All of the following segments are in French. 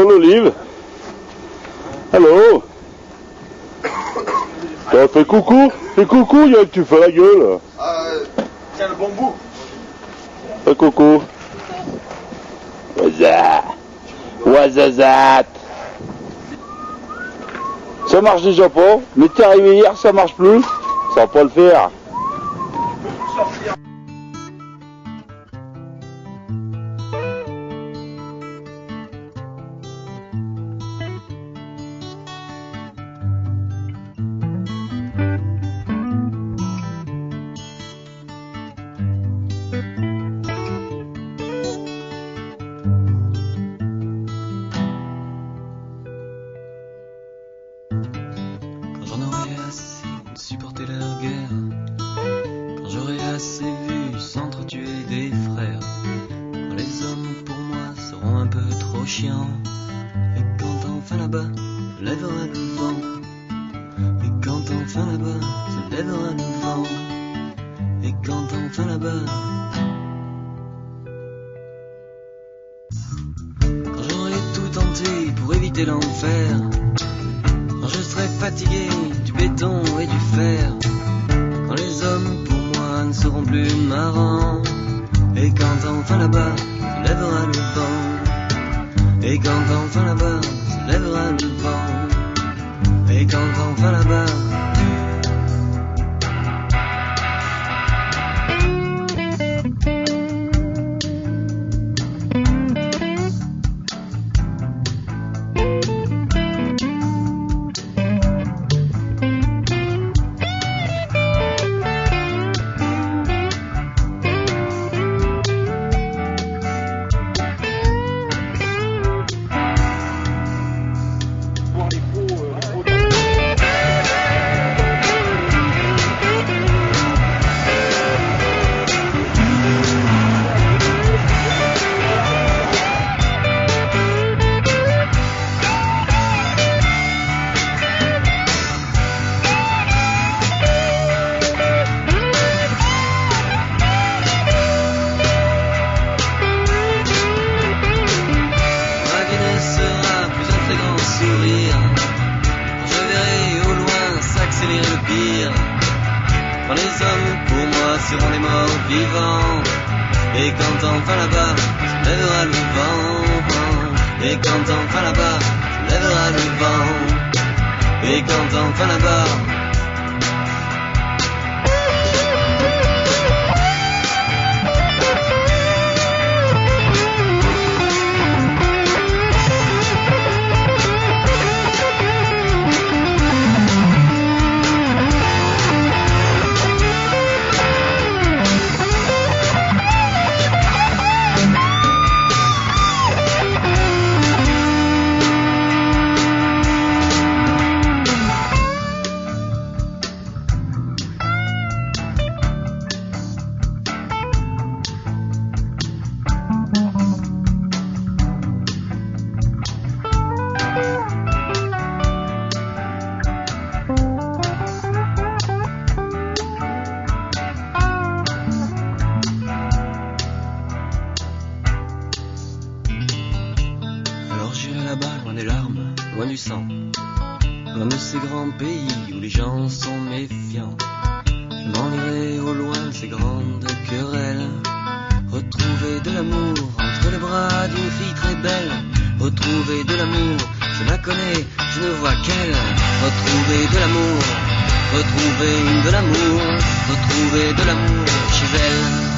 Allô, l'olive? Allô? Fais coucou, il y a que tu fais la gueule. Tiens le bon bout. Fais coucou. Wazazat. Ça marche déjà pas. Mais t'es arrivé hier, ça marche plus. Ça va pas le faire. Supporter leur guerre, quand j'aurai assez vu s'entretuer des frères, quand les hommes pour moi seront un peu trop chiants, et quand enfin là-bas se lèvera le vent, et quand enfin là-bas se lèvera le vent, et quand enfin là-bas, quand j'aurai tout tenté pour éviter l'enfer, quand je serai fatigué du béton et du fer, quand les hommes pour moi ne seront plus marrants, et quand enfin là-bas se lèvera le vent, et quand enfin là-bas se lèvera le vent, et quand enfin là-bas. Quand les hommes pour moi seront les morts vivants, et quand enfin là-bas se lèvera le vent, et quand enfin là-bas se lèvera le vent, et quand enfin là-bas. Loin des larmes, loin du sang, loin de ces grands pays où les gens sont méfiants. Je m'en irai au loin de ces grandes querelles, retrouver de l'amour entre les bras d'une fille très belle. Retrouver de l'amour, je la connais, je ne vois qu'elle. Retrouver de l'amour, retrouver de l'amour, retrouver de l'amour chez elle.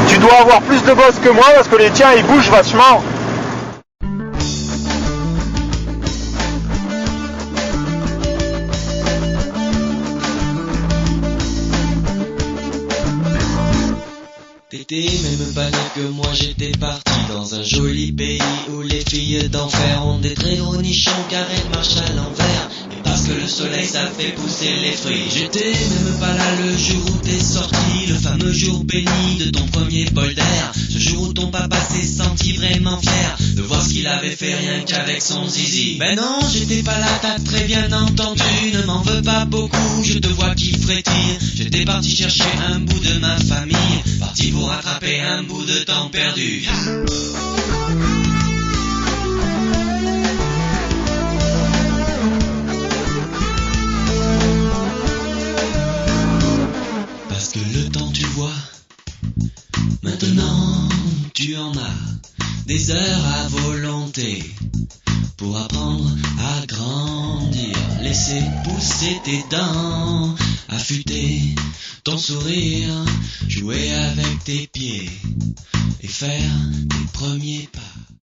Tu dois avoir plus de gosses que moi parce que les tiens ils bougent vachement. T'étais même pas là que moi j'étais parti dans un joli yeux d'enfer ont des très gros nichons car elles marchent à l'envers. Et parce que le soleil ça fait pousser les fruits. J'étais même pas là le jour où t'es sorti, le fameux jour béni de ton premier bol d'air. Ce jour où ton papa s'est senti vraiment fier de voir ce qu'il avait fait rien qu'avec son zizi. Ben non, j'étais pas là, t'as très bien entendu, ne m'en veux pas beaucoup, je te vois qui frétille. J'étais parti chercher un bout de ma famille, parti pour rattraper un bout de temps perdu. Parce que le temps tu vois, maintenant tu en as des heures à volonté pour apprendre à grandir, laisser pousser tes dents, affûter ton sourire, jouer avec tes pieds et faire tes preuves.